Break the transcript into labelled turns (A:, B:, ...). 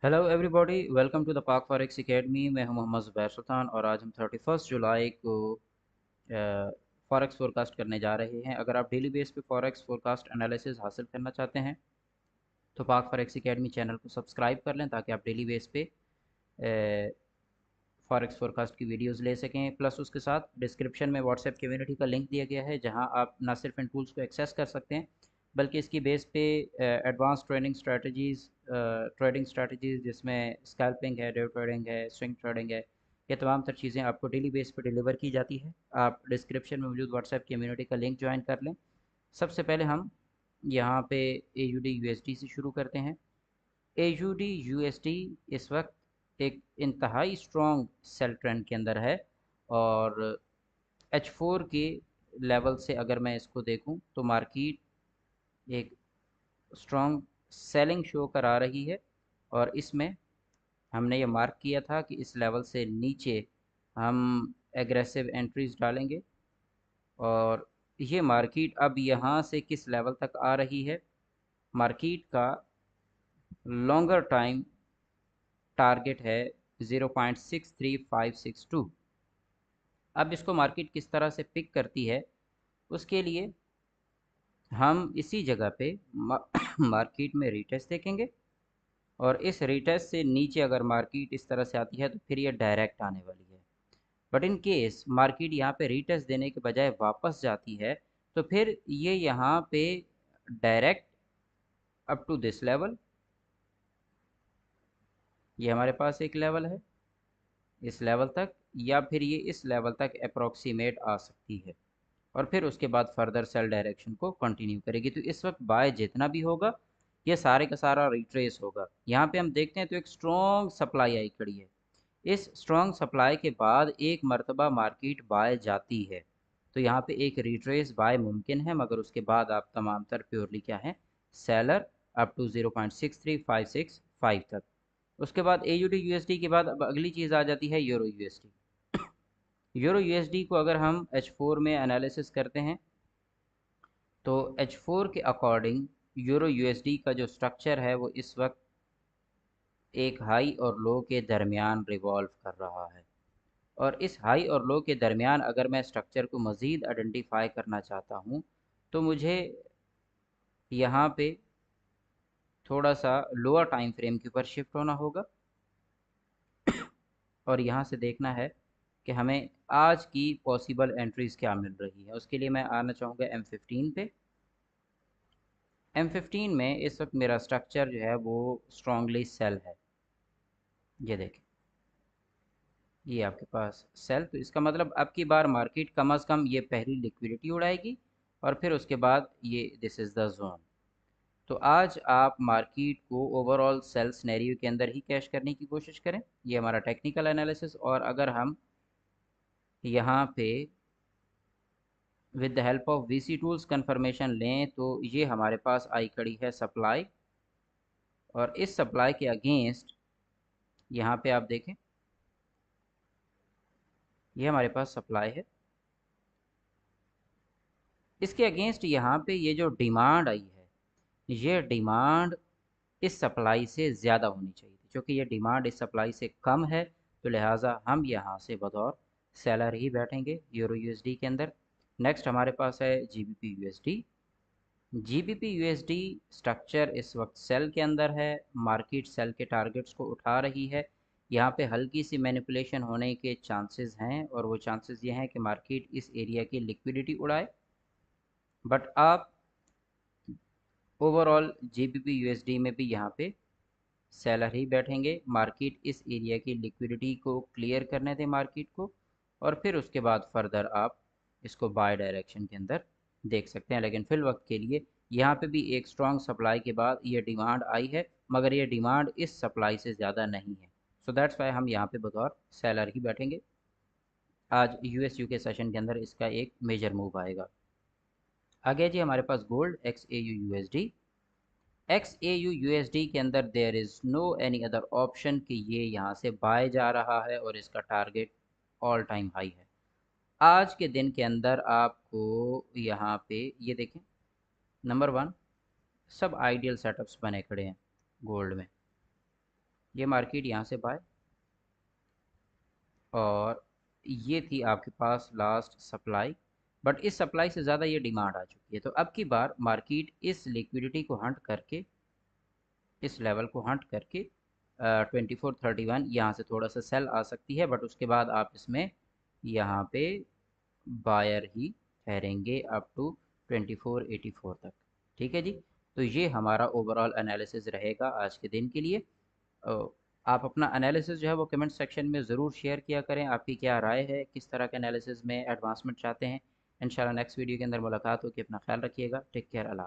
A: Hello everybody, welcome to the Pak Forex Academy. मैं हूं मोहम्मद ज़ुबैर सुल्तान और आज हम 31 जुलाई को फॉरेक्स फोरकास्ट करने जा रहे हैं। अगर आप डेली बेस पे फॉरेक्स फोरकास्ट एनालिसिस हासिल करना चाहते हैं तो पाक फॉरेक्स एकेडमी चैनल को सब्सक्राइब कर लें ताकि आप डेली बेस पे फॉरेक्स फोरकास्ट की वीडियोस ले सकें। प्लस उसके साथ डिस्क्रिप्शन में व्हाट्सएप कम्युनिटी का लिंक दिया गया है जहां आप ना सिर्फ इन टूल्स को एक्सेस कर सकते हैं बल्कि इसकी बेस पे एडवांस ट्रेडिंग स्ट्रेटजीज़ जिसमें स्कैल्पिंग है, डे ट्रेडिंग है, स्विंग ट्रेडिंग है, ये तमाम तर चीज़ें आपको डेली बेस पे डिलीवर की जाती है। आप डिस्क्रिप्शन में मौजूद व्हाट्सएप कम्युनिटी का लिंक ज्वाइन कर लें। सबसे पहले हम यहाँ पे AUD USD से शुरू करते हैं। AUD USD इस वक्त एक इंतहाई स्ट्रॉन्ग सेल ट्रेंड के अंदर है और H4 के लेवल से अगर मैं इसको देखूं तो मार्केट एक स्ट्रॉन्ग सेलिंग शो करा रही है और इसमें हमने ये मार्क किया था कि इस लेवल से नीचे हम एग्रेसिव एंट्रीज डालेंगे और ये मार्केट अब यहाँ से किस लेवल तक आ रही है। मार्केट का लॉन्गर टाइम टारगेट है 0.63562। अब इसको मार्केट किस तरह से पिक करती है उसके लिए हम इसी जगह पे मार्केट में रीटेस्ट देखेंगे और इस रीटेस्ट से नीचे अगर मार्केट इस तरह से आती है तो फिर ये डायरेक्ट आने वाली है। बट इन केस मार्केट यहाँ पे रीटेस्ट देने के बजाय वापस जाती है तो फिर ये यहाँ पे direct up to this level, ये हमारे पास एक लेवल है, इस लेवल तक या फिर ये इस लेवल तक अप्रॉक्सीमेट आ सकती है और फिर उसके बाद फर्दर सेल डायरेक्शन को कंटिन्यू करेगी। तो इस वक्त बाय जितना भी होगा ये सारे का सारा रिट्रेस होगा। यहाँ पे हम देखते हैं तो एक स्ट्रॉन्ग सप्लाई आई खड़ी है। इस स्ट्रॉन्ग सप्लाई के बाद एक मर्तबा मार्केट बाय जाती है तो यहाँ पे एक रिट्रेस बाय मुमकिन है, मगर उसके बाद आप तमाम तर प्योरली क्या है, सेलर अप टू 0.63565 तक। उसके बाद AUD USD के बाद अब अगली चीज़ आ जाती है यूरो USD। यूरो USD को अगर हम H4 में एनालिसिस करते हैं तो H4 के अकॉर्डिंग यूरो USD का जो स्ट्रक्चर है वो इस वक्त एक हाई और लो के दरमियान रिवॉल्व कर रहा है और इस हाई और लो के दरमियान अगर मैं स्ट्रक्चर को मज़ीद आइडेंटिफाई करना चाहता हूँ तो मुझे यहाँ पे थोड़ा सा लोअर टाइम फ्रेम के ऊपर शिफ्ट होना होगा और यहाँ से देखना है कि हमें आज की पॉसिबल एंट्रीज क्या मिल रही है। उसके लिए मैं आना चाहूँगा M15 पे। M15 में इस वक्त मेरा स्ट्रक्चर जो है वो स्ट्रांगली सेल है। ये देखें, ये आपके पास सेल, तो इसका मतलब अब की बार मार्केट कम अज़ कम ये पहली लिक्विडिटी उड़ाएगी और फिर उसके बाद ये दिस इज़ द जोन। तो आज आप मार्केट को ओवरऑल सेल सिनेरियो के अंदर ही कैश करने की कोशिश करें। ये हमारा टेक्निकल एनालिसिस। और अगर हम यहाँ पे with the help of VC tools confirmation लें तो ये हमारे पास आई खड़ी है सप्लाई और इस सप्लाई के अगेंस्ट यहाँ पे आप देखें ये हमारे पास सप्लाई है। इसके अगेंस्ट यहाँ पे ये जो डिमांड आई है ये डिमांड इस सप्लाई से ज़्यादा होनी चाहिए थी। क्योंकि ये डिमांड इस सप्लाई से कम है तो लिहाजा हम यहाँ से बतौर सेलर ही बैठेंगे यूरो USD के अंदर। नेक्स्ट हमारे पास है GBP USD। GBP USD structure इस वक्त सेल के अंदर है, मार्केट सेल के टारगेट्स को उठा रही है। यहाँ पे हल्की सी मैनिपुलेशन होने के चांसेस हैं और वो चांसेस ये हैं कि मार्केट इस एरिया की लिक्विडिटी उड़ाए। बट आप ओवरऑल GBP USD में भी यहाँ पे सेलर ही बैठेंगे। मार्केट इस एरिया की लिक्विडिटी को क्लियर करने दें मार्केट को और फिर उसके बाद फर्दर आप इसको बाय डायरेक्शन के अंदर देख सकते हैं। लेकिन फिल वक्त के लिए यहाँ पे भी एक स्ट्रॉन्ग सप्लाई के बाद ये डिमांड आई है, मगर ये डिमांड इस सप्लाई से ज़्यादा नहीं है। सो दैट्स वाई हम यहाँ पे बतौर सेलर ही बैठेंगे। आज US UK सेशन के अंदर इसका एक मेजर मूव आएगा। आगे जी हमारे पास गोल्ड XAU USD के अंदर there is no any other option कि ये यहाँ से बाय जा रहा है और इसका टारगेट ऑल टाइम हाई है। आज के दिन के अंदर आपको यहाँ पे ये देखें, नंबर वन सब आइडियल सेटअप्स बने खड़े हैं गोल्ड में। ये मार्केट यहाँ से बाय, और ये थी आपके पास लास्ट सप्लाई, बट इस सप्लाई से ज़्यादा ये डिमांड आ चुकी है। तो अब की बार मार्केट इस लिक्विडिटी को हंट करके, इस लेवल को हंट करके 2431 यहाँ से थोड़ा सा सेल आ सकती है, बट उसके बाद आप इसमें यहाँ पे बायर ही ठहरेंगे अप टू 2484 तक। ठीक है जी। तो ये हमारा ओवरऑल एनालिसिस रहेगा आज के दिन के लिए। आप अपना एनालिसिस जो है वो कमेंट सेक्शन में ज़रूर शेयर किया करें, आपकी क्या राय है, किस तरह के एनालिसिस में एडवांसमेंट चाहते हैं। इंशाल्लाह नेक्स्ट वीडियो के अंदर मुलाकात होगी, अपना ख्याल रखिएगा, टेक केयर, अल्लाह।